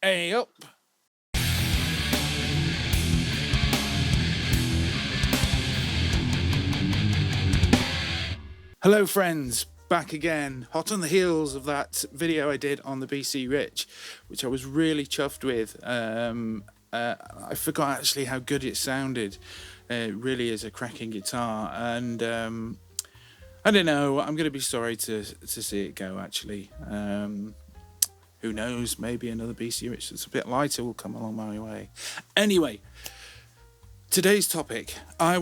Hey up. Hello, friends. Back again, hot on the heels of that video I did on the BC Rich, which I was really chuffed with. I forgot actually how good it sounded. It really is a cracking guitar, and I don't know. I'm going to be sorry to see it go. Actually, who knows? Maybe another BC Rich that's a bit lighter will come along my way. Anyway, today's topic, I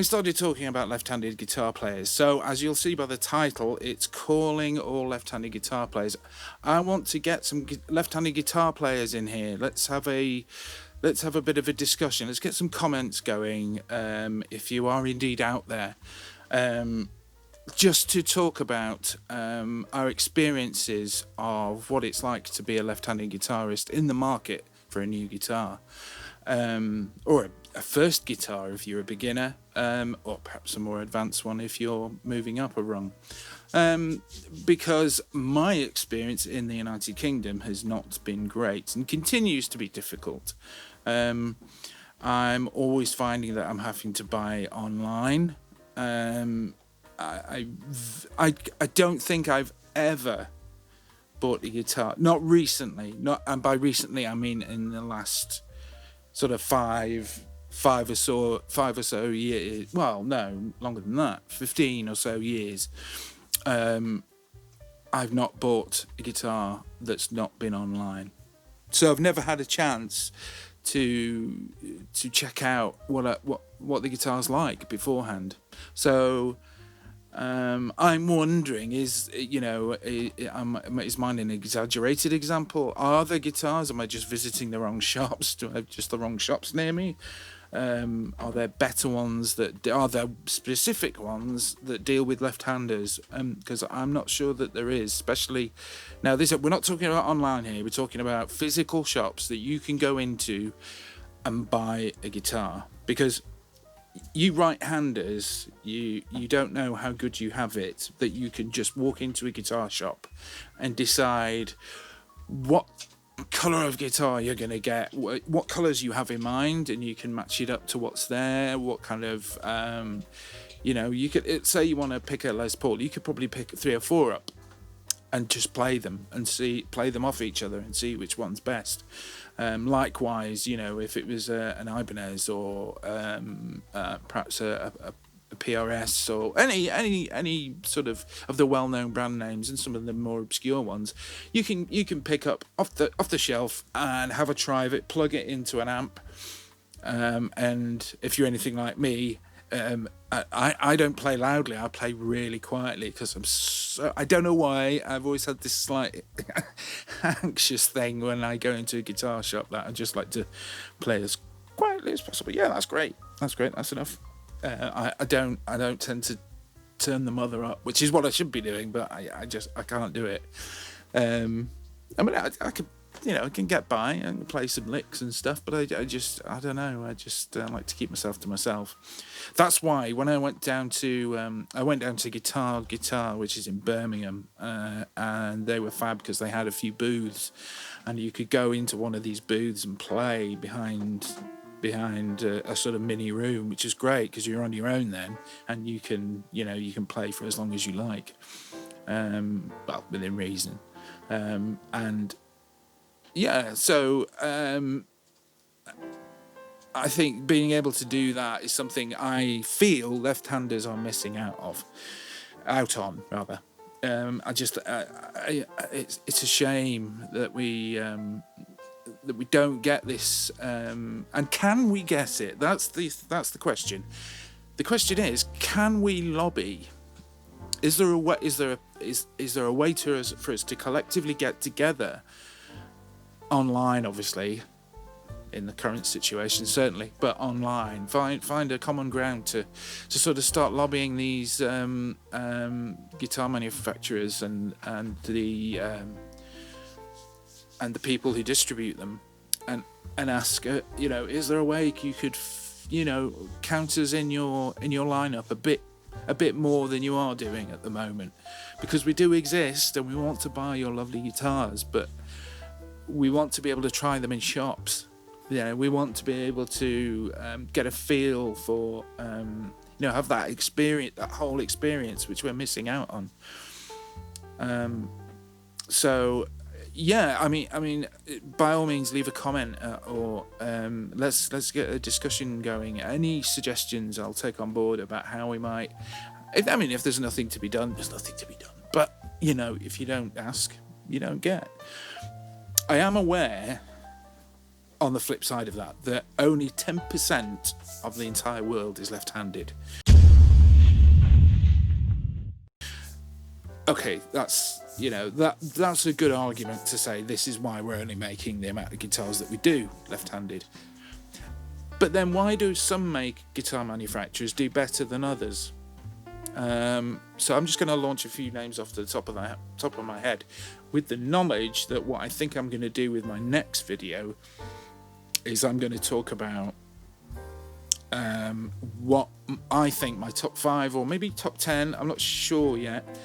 started talking about left-handed guitar players. So as you'll see by the title, it's calling all left-handed guitar players. I want to get some left-handed guitar players in here. Let's have a bit of a discussion. Let's get some comments going, if you are indeed out there. Just to talk about our experiences of what it's like to be a left-handed guitarist in the market for a new guitar. Or a first guitar if you're a beginner, or perhaps a more advanced one if you're moving up a rung. Because my experience in the United Kingdom has not been great and continues to be difficult. I'm always finding that I'm having to buy online. I don't think I've ever bought a guitar, not recently, and by recently I mean in the last sort of five or so years. Well, no, longer than that, 15 or so years. I've not bought a guitar that's not been online, so I've never had a chance to check out what the guitar's like beforehand. So I'm wondering, is mine an exaggerated example? Are there guitars? Am I just visiting the wrong shops? Do I have just the wrong shops near me? Are there better ones are there specific ones that deal with left-handers? Because I'm not sure that there is, especially now. We're not talking about online here. We're talking about physical shops that you can go into and buy a guitar, because you right-handers, you don't know how good you have it, that you can just walk into a guitar shop and decide what colour of guitar you're going to get, what colours you have in mind, and you can match it up to what's there, what kind of you could say you want to pick a Les Paul, you could probably pick 3 or 4 up and just play them off each other and see which one's best. Likewise, if it was an Ibanez or perhaps a PRS or any sort of the well-known brand names, and some of the more obscure ones, you can pick up off the shelf and have a try of it, plug it into an amp, and if you're anything like me, I don't play loudly. I play really quietly because I don't know why. I've always had this slight anxious thing when I go into a guitar shop that I just like to play as quietly as possible. Yeah, that's great. That's enough. I don't tend to turn the mother up, which is what I should be doing, but I can't do it. I mean, I could. I can get by and play some licks and stuff, but I don't know. I just like to keep myself to myself. That's why when I went down to Guitar, which is in Birmingham, and they were fab because they had a few booths, and you could go into one of these booths and play behind a sort of mini room, which is great because you're on your own then, and you can play for as long as you like, well, within reason, and. Yeah, so I think being able to do that is something I feel left-handers are missing out on. It's a shame that we don't get this. And can we get it? That's the question. The question is, can we lobby? Is there a way? Is there a way for us to collectively get together? Online, obviously, in the current situation, certainly, but online, find a common ground to sort of start lobbying these guitar manufacturers and the people who distribute them, and ask, is there a way you could, count us in your lineup a bit more than you are doing at the moment, because we do exist and we want to buy your lovely guitars, but we want to be able to try them in shops. We want to be able to get a feel for, have that experience, that whole experience, which we're missing out on. So, yeah, I mean, by all means, leave a comment or let's get a discussion going. Any suggestions I'll take on board about how we might. If there's nothing to be done, there's nothing to be done. But if you don't ask, you don't get. I am aware, on the flip side of that only 10% of the entire world is left-handed. Okay, that's a good argument to say this is why we're only making the amount of guitars that we do left-handed. But then why do some guitar manufacturers do better than others? So I'm just going to launch a few names off the top of my head, with the knowledge that what I think I'm going to do with my next video is I'm going to talk about what I think my top 5 or maybe top 10, I'm not sure yet,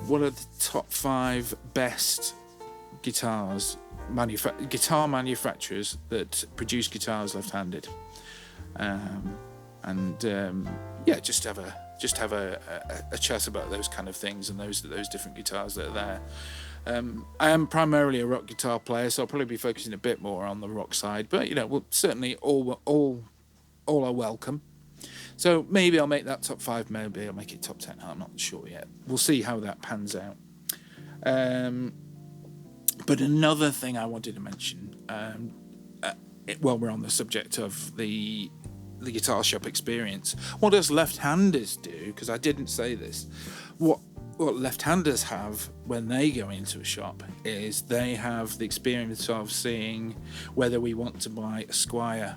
what are the top 5 best guitar manufacturers that produce guitars left-handed, just have a chat about those kind of things and those different guitars that are there. I am primarily a rock guitar player, so I'll probably be focusing a bit more on the rock side, but we'll certainly all are welcome. So maybe I'll make that top 5, maybe I'll make it top 10, I'm not sure yet. We'll see how that pans out. But another thing I wanted to mention, while we're on the subject of the guitar shop experience, what does left-handers do? Because I didn't say this. What left-handers have when they go into a shop is they have the experience of seeing whether we want to buy a Squier,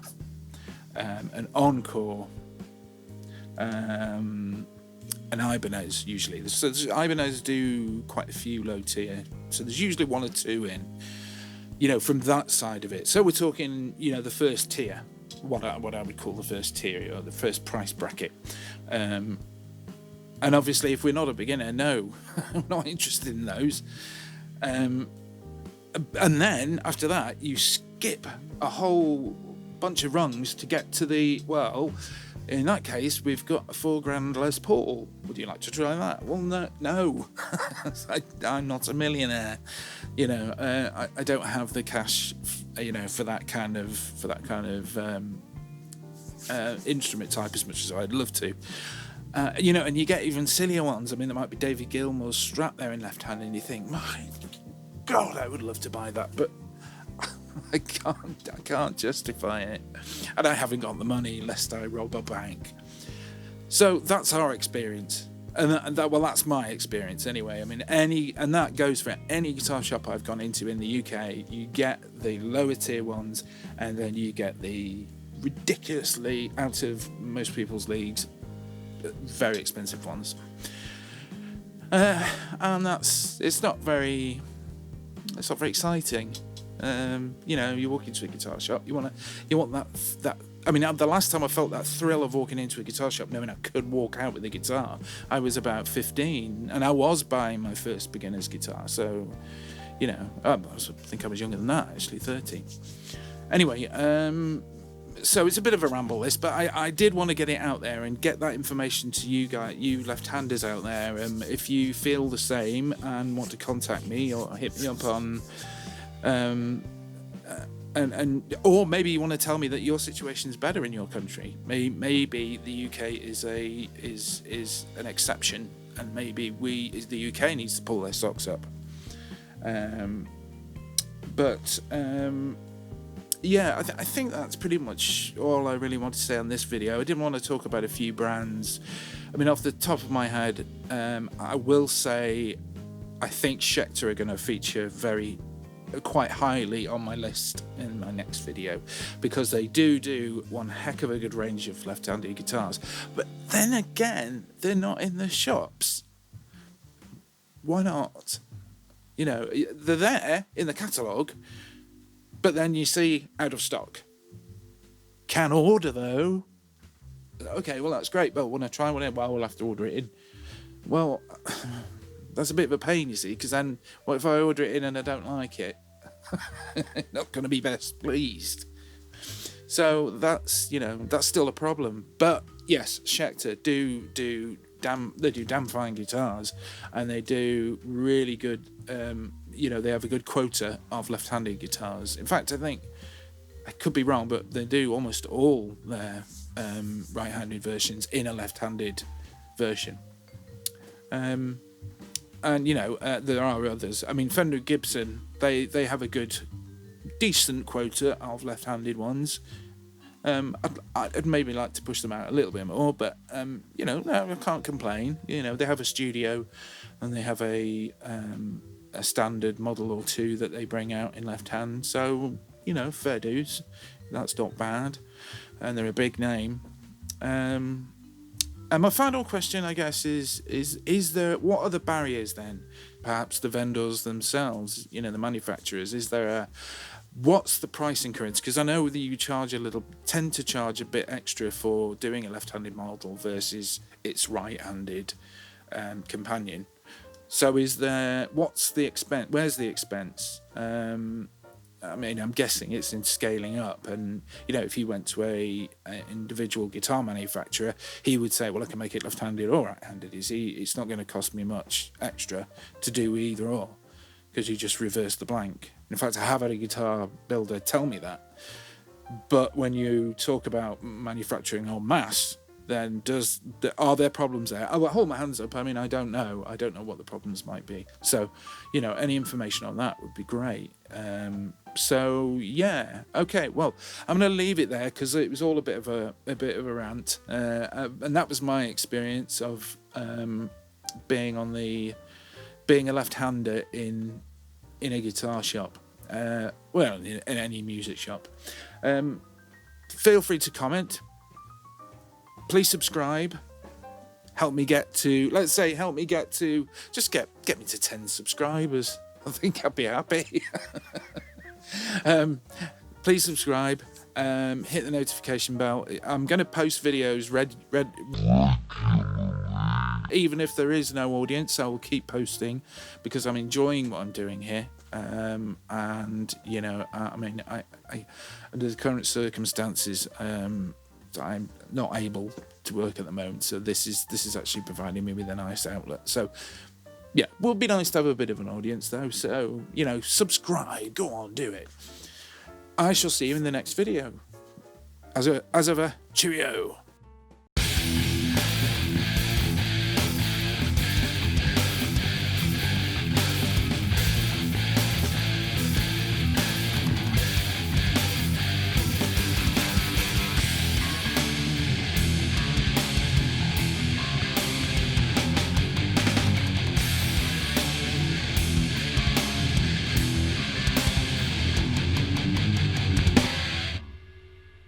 an Encore, an Ibanez usually. So Ibanez do quite a few low tier, so there's usually 1 or 2 in, from that side of it. So we're talking, the first tier, what I would call the first tier or the first price bracket. And obviously, if we're not a beginner, no, I'm not interested in those. And then after that, you skip a whole bunch of rungs to get to in that case, we've got a $4,000 Les Paul. Would you like to try that? Well, no. I'm not a millionaire. I don't have the cash, for that kind of instrument type as much as I'd love to. And you get even sillier ones. There might be David Gilmour's Strat there in left hand, and you think, my God, I would love to buy that, but I can't justify it, and I haven't got the money lest I rob a bank. So that's our experience, and that's my experience anyway. And that goes for any guitar shop I've gone into in the UK. You get the lower tier ones, and then you get the ridiculously out of most people's leagues, very expensive ones. And it's not very exciting. You walk into a guitar shop, you want that. The last time I felt that thrill of walking into a guitar shop knowing I could walk out with a guitar, I was about 15, and I was buying my first beginner's guitar. So, I think I was younger than that, actually, 13. Anyway, so it's a bit of a ramble, this, but I did want to get it out there and get that information to you guys, you left-handers out there. If you feel the same and want to contact me or hit me up on. Or maybe you want to tell me that your situation is better in your country. Maybe the UK is an exception, and maybe the UK needs to pull their socks up. I think that's pretty much all I really want to say on this video. I didn't want to talk about a few brands. Off the top of my head, I will say I think Schecter are going to feature quite highly on my list in my next video, because they do one heck of a good range of left-handed guitars. But then again, they're not in the shops. Why not? They're there in the catalogue, but then you see out of stock. Can order though. Okay, well that's great, but when I try one in, we'll have to order it in. Well, that's a bit of a pain, you see, because then what if I order it in and I don't like it? not going to be best pleased. So that's still a problem. But yes, Schecter do damn fine guitars, and they do really good. They have a good quota of left-handed guitars. In fact, I think I could be wrong, but they do almost all their right-handed versions in a left-handed version. And there are others. I mean, Fender Gibson, they have a good, decent quota of left-handed ones. I'd maybe like to push them out a little bit more, but no, I can't complain. They have a studio, and they have a standard model or two that they bring out in left hand. So fair dues. That's not bad, and they're a big name. And my final question, I guess, is there, what are the barriers then? Perhaps the vendors themselves, the manufacturers. Is there what's the pricing currents? Because I know that you tend to charge a bit extra for doing a left-handed model versus its right-handed companion. So what's the expense? Where's the expense? I'm guessing it's in scaling up, and if you went to a individual guitar manufacturer, he would say, well, I can make it left-handed or right-handed. It's not going to cost me much extra to do either or, because you just reverse the blank. In fact, I have had a guitar builder tell me that. But when you talk about manufacturing en masse, then are there problems there? I will hold my hands up. I mean, I don't know what the problems might be. So, any information on that would be great. So yeah, okay. Well, I'm going to leave it there because it was all a bit of a rant, and that was my experience of being a left-hander in a guitar shop. In any music shop. Feel free to comment. Please subscribe. Help me get to just get me to 10 subscribers. I think I'd be happy. Please subscribe. Hit the notification bell. I'm going to post videos even if there is no audience. I will keep posting because I'm enjoying what I'm doing here. And I under the current circumstances, I'm not able to work at the moment, so this is actually providing me with a nice outlet. So yeah, would be nice to have a bit of an audience though. So subscribe, go on, do it. I shall see you in the next video. As ever, cheerio.